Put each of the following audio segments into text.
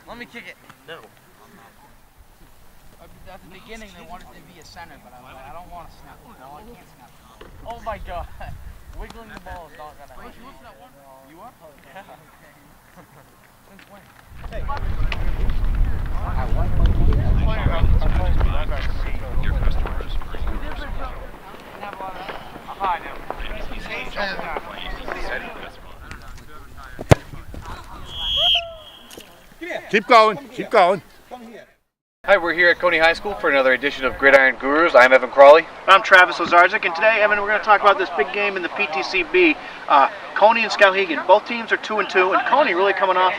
Let me kick it. No. At the beginning, they wanted to be a center, but I was like, I don't want to snap. No, I can't snap. Oh my god. Wiggling the ball is not going to happen. You are? Yeah. Since when? Hey. Your customers bring Keep going, keep going. Hi, we're here at Cony High School for another edition of Gridiron Gurus. I'm Evan Crawley. I'm Travis Lazarczyk, and today, Evan, we're going to talk about this big game in the PTCB. Cony and Skowhegan. Both teams are 2-2, and Cony really coming off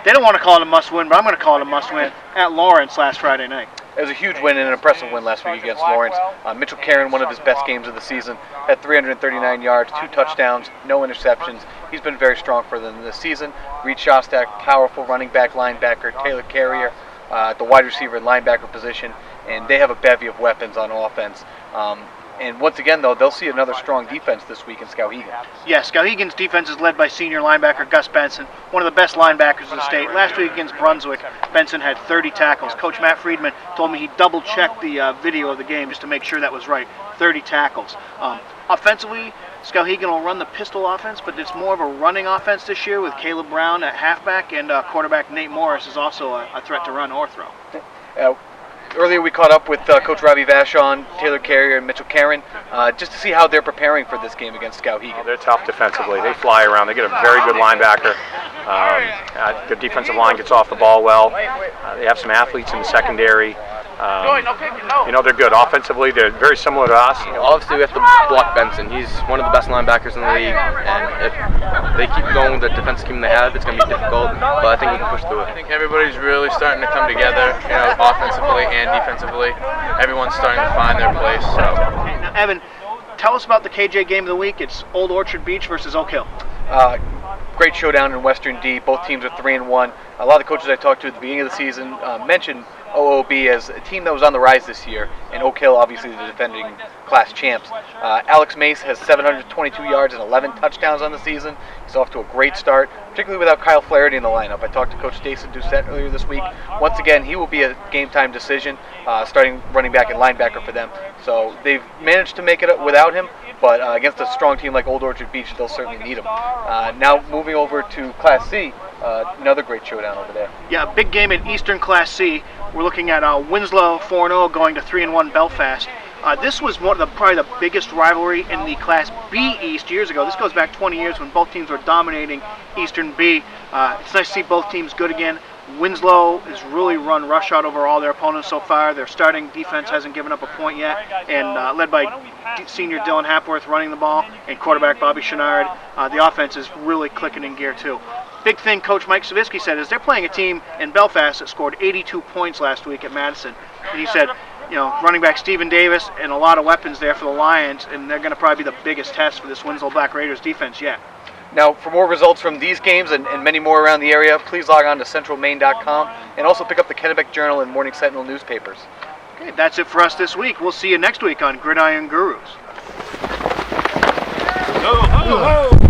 they don't want to call it a must-win, but I'm going to call it a must-win at Lawrence last Friday night. It was a huge win and an impressive win last week against Lawrence. Mitchell Karen, one of his best games of the season, had 339 yards, 2 touchdowns, no interceptions. He's been very strong for them this season. Reed Shostak, powerful running back, linebacker, Taylor Carrier, at the wide receiver and linebacker position, and they have a bevy of weapons on offense. And once again, though, they'll see another strong defense this week in Skowhegan. Yes, Skowhegan's defense is led by senior linebacker Gus Benson, one of the best linebackers in the state. Last week against Brunswick, Benson had 30 tackles. Coach Matt Friedman told me he double-checked the video of the game just to make sure that was right. 30 tackles. Offensively, Skowhegan will run the pistol offense, but it's more of a running offense this year with Caleb Brown at halfback, and quarterback Nate Morris is also a threat to run or throw. Earlier we caught up with Coach Robbie Vachon, Taylor Carrier, and Mitchell Karen, just to see how they're preparing for this game against Skowhegan. They're tough defensively. They fly around. They get a very good linebacker. Their defensive line gets off the ball well. They have some athletes in the secondary. You know, they're good. Offensively, they're very similar to us. Obviously, we have to block Benson. He's one of the best linebackers in the league, and if they keep going with the defensive scheme they have, it's going to be difficult, but I think we can push through it. I think everybody's really starting to come together, you know, offensively and defensively. Everyone's starting to find their place. So. Now, Evan, tell us about the KJ game of the week. It's Old Orchard Beach versus Oak Hill. Great showdown in Western D. Both teams are 3-1. A lot of the coaches I talked to at the beginning of the season mentioned OOB as a team that was on the rise this year, and Oak Hill, obviously the defending class champs. Alex Mace has 722 yards and 11 touchdowns on the season. He's off to a great start, particularly without Kyle Flaherty in the lineup. I talked to Coach Jason Doucette earlier this week. Once again, he will be a game-time decision, starting running back and linebacker for them. So they've managed to make it without him, but against a strong team like Old Orchard Beach, they'll certainly need him. Now moving over to Class C, another great showdown over there. Yeah, big game in Eastern Class C. We're looking at Winslow 4-0 going to 3-1 Belfast. This was probably the biggest rivalry in the Class B East years ago. This goes back 20 years when both teams were dominating Eastern B. It's nice to see both teams good again. Winslow has really run roughshod over all their opponents so far. Their starting defense hasn't given up a point yet, and led by senior Dylan Hapworth running the ball and quarterback Bobby Chenard. The offense is really clicking in gear too. Big thing Coach Mike Savitsky said is they're playing a team in Belfast that scored 82 points last week at Madison. And he said, you know, running back Stephen Davis and a lot of weapons there for the Lions, and they're going to probably be the biggest test for this Winslow Black Raiders defense yet. Now, for more results from these games and many more around the area, please log on to centralmaine.com and also pick up the Kennebec Journal and Morning Sentinel newspapers. Okay, that's it for us this week. We'll see you next week on Gridiron Gurus. Ho, ho, ho!